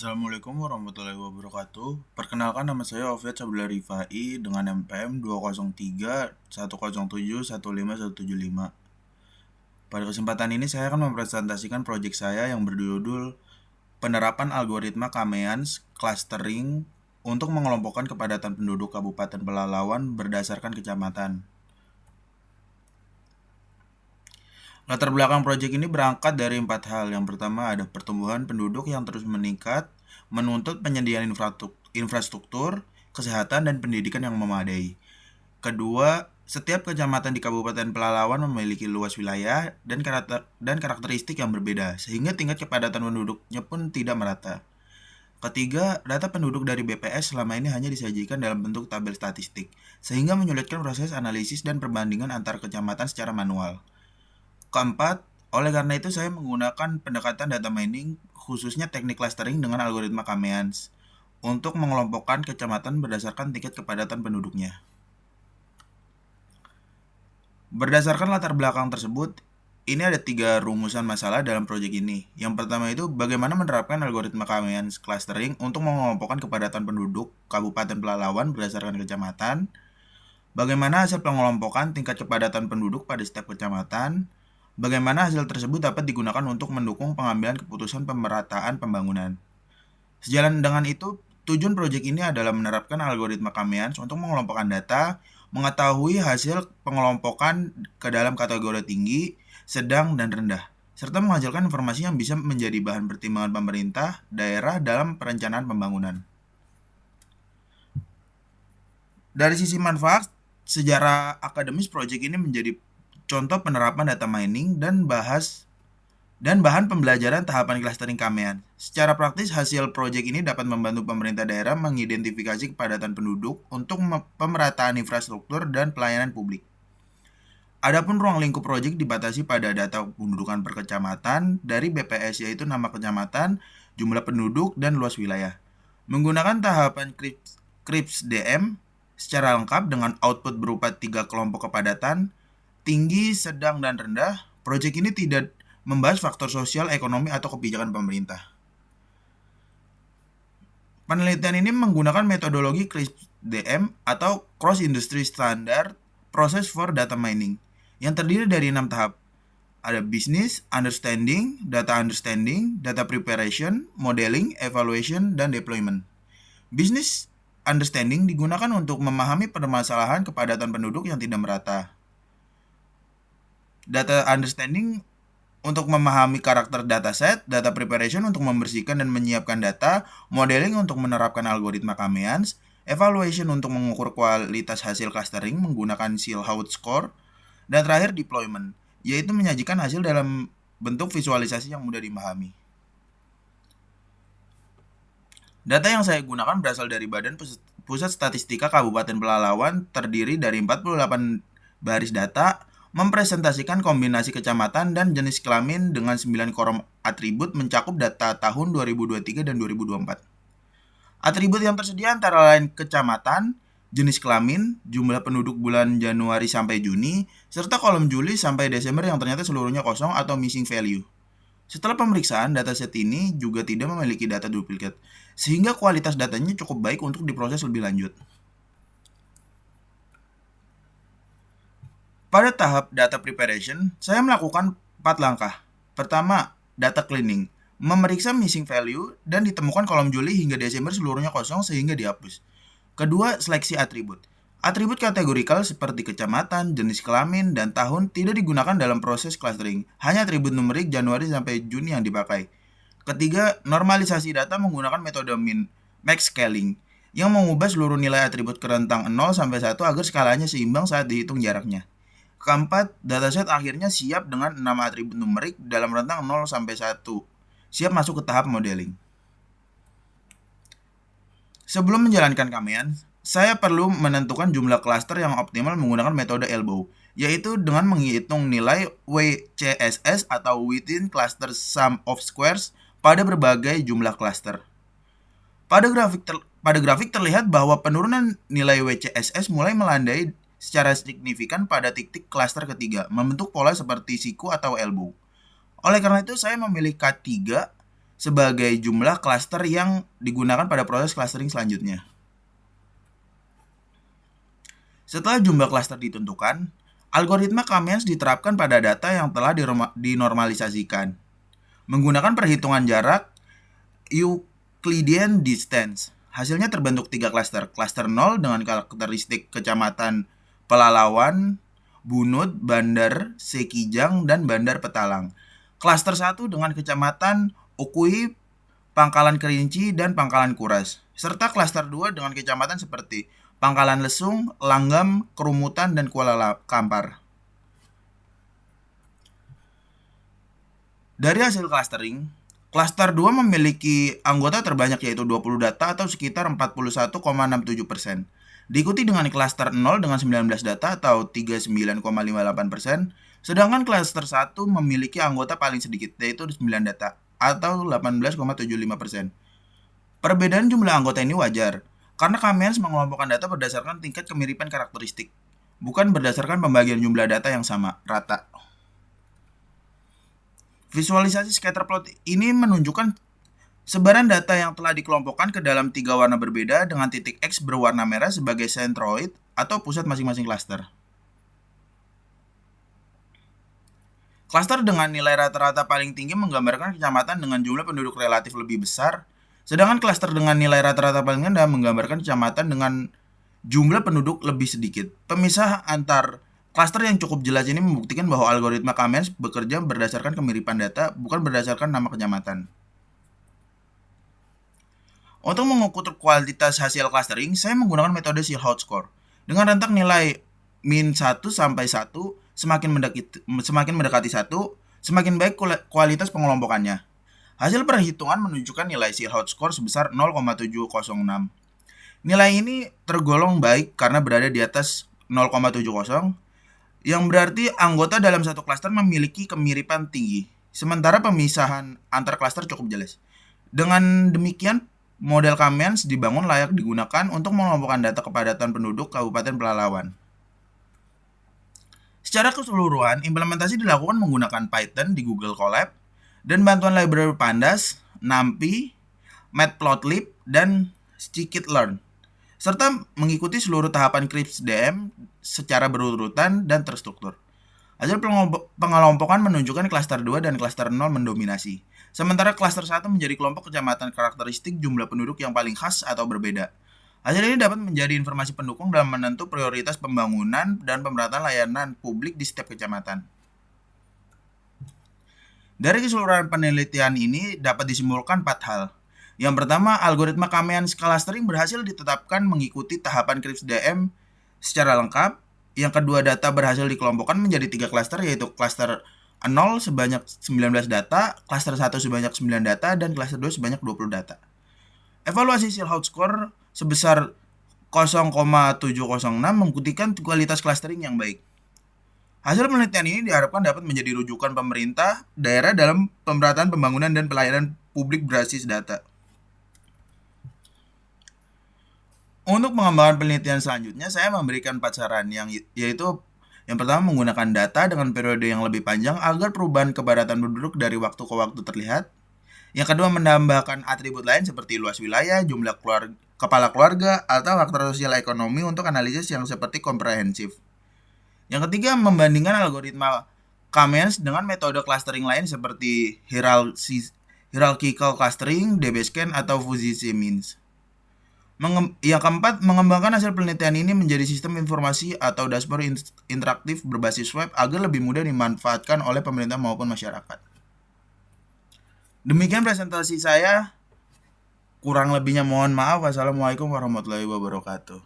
Assalamualaikum warahmatullahi wabarakatuh. Perkenalkan, nama saya Oviat Sabila Rifai dengan NPM 203 107 15175. Pada kesempatan ini saya akan mempresentasikan proyek saya yang berjudul Penerapan Algoritma Kameans Clustering untuk mengelompokkan kepadatan penduduk Kabupaten Pelalawan berdasarkan kecamatan. Latar belakang proyek ini berangkat dari 4 hal. Yang pertama ada pertumbuhan penduduk yang terus meningkat, menuntut penyediaan infrastruktur, kesehatan, dan pendidikan yang memadai. Kedua, setiap kecamatan di Kabupaten Pelalawan memiliki luas wilayah dan karakteristik yang berbeda, sehingga tingkat kepadatan penduduknya pun tidak merata. Ketiga, data penduduk dari BPS selama ini hanya disajikan dalam bentuk tabel statistik, sehingga menyulitkan proses analisis dan perbandingan antar kecamatan secara manual. Keempat, oleh karena itu saya menggunakan pendekatan data mining, khususnya teknik clustering dengan algoritma Kameans, untuk mengelompokkan kecamatan berdasarkan tingkat kepadatan penduduknya. Berdasarkan latar belakang tersebut, ini ada 3 rumusan masalah dalam proyek ini. Yang pertama itu bagaimana menerapkan algoritma Kameans clustering untuk mengelompokkan kepadatan penduduk Kabupaten Pelalawan berdasarkan kecamatan. Bagaimana hasil pengelompokan tingkat kepadatan penduduk pada setiap kecamatan. Bagaimana hasil tersebut dapat digunakan untuk mendukung pengambilan keputusan pemerataan pembangunan. Sejalan dengan itu, tujuan proyek ini adalah menerapkan algoritma Kameans untuk mengelompokkan data, mengetahui hasil pengelompokan ke dalam kategori tinggi, sedang, dan rendah, serta menghasilkan informasi yang bisa menjadi bahan pertimbangan pemerintah daerah dalam perencanaan pembangunan. Dari sisi manfaat, sejarah akademis proyek ini menjadi contoh penerapan data mining dan bahan pembelajaran tahapan clustering Kameans. Secara praktis, hasil proyek ini dapat membantu pemerintah daerah mengidentifikasi kepadatan penduduk untuk pemerataan infrastruktur dan pelayanan publik. Adapun ruang lingkup proyek dibatasi pada data pendudukan per kecamatan dari BPS, yaitu nama kecamatan, jumlah penduduk, dan luas wilayah. Menggunakan tahapan CRIPS DM secara lengkap dengan output berupa 3 kelompok kepadatan, tinggi, sedang, dan rendah, proyek ini tidak membahas faktor sosial, ekonomi, atau kebijakan pemerintah. Penelitian ini menggunakan metodologi CRISP-DM atau Cross Industry Standard Process for Data Mining yang terdiri dari 6 tahap. Ada business, understanding, data preparation, modeling, evaluation, dan deployment. Business understanding digunakan untuk memahami permasalahan kepadatan penduduk yang tidak merata. Data understanding untuk memahami karakter dataset, data preparation untuk membersihkan dan menyiapkan data, modeling untuk menerapkan algoritma Kameans, evaluation untuk mengukur kualitas hasil clustering menggunakan Silhouette Score, dan terakhir deployment, yaitu menyajikan hasil dalam bentuk visualisasi yang mudah dipahami. Data yang saya gunakan berasal dari Badan Pusat Statistika Kabupaten Pelalawan, terdiri dari 48 baris data, mempresentasikan kombinasi kecamatan dan jenis kelamin dengan 9 kolom atribut mencakup data tahun 2023 dan 2024. Atribut yang tersedia antara lain kecamatan, jenis kelamin, jumlah penduduk bulan Januari sampai Juni, serta kolom Juli sampai Desember yang ternyata seluruhnya kosong atau missing value. Setelah pemeriksaan, dataset ini juga tidak memiliki data duplikat, sehingga kualitas datanya cukup baik untuk diproses lebih lanjut. Pada tahap data preparation, saya melakukan 4 langkah. Pertama, data cleaning, memeriksa missing value dan ditemukan kolom Juli hingga Desember seluruhnya kosong sehingga dihapus. Kedua, seleksi atribut. Atribut kategorikal seperti kecamatan, jenis kelamin, dan tahun tidak digunakan dalam proses clustering. Hanya atribut numerik Januari sampai Juni yang dipakai. Ketiga, normalisasi data menggunakan metode max scaling yang mengubah seluruh nilai atribut ke rentang 0 sampai 1 agar skalanya seimbang saat dihitung jaraknya. Keempat, dataset akhirnya siap dengan 6 atribut numerik dalam rentang 0 sampai 1. Siap masuk ke tahap modeling. Sebelum menjalankan Kameans, saya perlu menentukan jumlah klaster yang optimal menggunakan metode elbow, yaitu dengan menghitung nilai WCSS atau Within Cluster Sum of Squares pada berbagai jumlah klaster. Pada grafik terlihat bahwa penurunan nilai WCSS mulai melandai secara signifikan pada titik klaster ketiga, membentuk pola seperti siku atau elbow. Oleh karena itu, saya memilih K3 sebagai jumlah klaster yang digunakan pada proses clustering selanjutnya. Setelah jumlah klaster ditentukan, algoritma K-means diterapkan pada data yang telah dinormalisasikan. Menggunakan perhitungan jarak Euclidean distance, hasilnya terbentuk 3 klaster. Klaster 0 dengan karakteristik kecamatan Pelalawan, Bunut, Bandar Sekijang, dan Bandar Petalang. Klaster 1 dengan kecamatan Ukui, Pangkalan Kerinci, dan Pangkalan Kuras. Serta klaster 2 dengan kecamatan seperti Pangkalan Lesung, Langgam, Kerumutan, dan Kuala Kampar. Dari hasil clustering, klaster 2 memiliki anggota terbanyak yaitu 20 data atau sekitar 41,67%. Diikuti dengan klaster 0 dengan 19 data atau 39,58%. Sedangkan klaster 1 memiliki anggota paling sedikit yaitu 9 data atau 18,75%. Perbedaan jumlah anggota ini wajar, karena K-means mengelompokkan data berdasarkan tingkat kemiripan karakteristik, bukan berdasarkan pembagian jumlah data yang sama, rata. Visualisasi scatter plot ini menunjukkan sebaran data yang telah dikelompokkan ke dalam 3 warna berbeda dengan titik X berwarna merah sebagai centroid atau pusat masing-masing klaster. Klaster dengan nilai rata-rata paling tinggi menggambarkan kecamatan dengan jumlah penduduk relatif lebih besar, sedangkan klaster dengan nilai rata-rata paling rendah menggambarkan kecamatan dengan jumlah penduduk lebih sedikit. Pemisah antar klaster yang cukup jelas ini membuktikan bahwa algoritma K-means bekerja berdasarkan kemiripan data, bukan berdasarkan nama kecamatan. Untuk mengukur kualitas hasil clustering, saya menggunakan metode Silhouette Score. Dengan rentang nilai min 1 sampai 1, semakin mendekati 1, semakin baik kualitas pengelompokannya. Hasil perhitungan menunjukkan nilai Silhouette Score sebesar 0,706. Nilai ini tergolong baik karena berada di atas 0,70, yang berarti anggota dalam satu klaster memiliki kemiripan tinggi, sementara pemisahan antar klaster cukup jelas. Dengan demikian, model K-means dibangun layak digunakan untuk mengelompokkan data kepadatan penduduk Kabupaten Pelalawan. Secara keseluruhan, implementasi dilakukan menggunakan Python di Google Colab dan bantuan library Pandas, NumPy, Matplotlib, dan scikit-learn, serta mengikuti seluruh tahapan CRISP-DM secara berurutan dan terstruktur. Hasil pengelompokan menunjukkan klaster 2 dan klaster 0 mendominasi, sementara klaster 1 menjadi kelompok kecamatan karakteristik jumlah penduduk yang paling khas atau berbeda. Hasil ini dapat menjadi informasi pendukung dalam menentu prioritas pembangunan dan pemerataan layanan publik di setiap kecamatan. Dari keseluruhan penelitian ini dapat disimpulkan 4 hal. Yang pertama, algoritma K-means clustering berhasil ditetapkan mengikuti tahapan CRISP-DM secara lengkap. Yang kedua, data berhasil dikelompokkan menjadi 3 klaster, yaitu klaster 0 sebanyak 19 data, klaster 1 sebanyak 9 data, dan klaster 2 sebanyak 20 data. Evaluasi Silhouette Score sebesar 0,706 membuktikan kualitas clustering yang baik. Hasil penelitian ini diharapkan dapat menjadi rujukan pemerintah daerah dalam pemerataan pembangunan dan pelayanan publik berbasis data. Untuk mengembangkan penelitian selanjutnya, saya memberikan 4 saran, yaitu yang pertama, menggunakan data dengan periode yang lebih panjang agar perubahan kepadatan penduduk dari waktu ke waktu terlihat. Yang kedua, menambahkan atribut lain seperti luas wilayah, jumlah kepala keluarga, atau faktor sosial ekonomi untuk analisis yang seperti komprehensif. Yang ketiga, membandingkan algoritma K-means dengan metode clustering lain seperti hierarchical clustering, DBScan, atau fuzzy K-means. Yang keempat, mengembangkan hasil penelitian ini menjadi sistem informasi atau dashboard interaktif berbasis web agar lebih mudah dimanfaatkan oleh pemerintah maupun masyarakat. Demikian presentasi saya. Kurang lebihnya mohon maaf. Wassalamualaikum warahmatullahi wabarakatuh.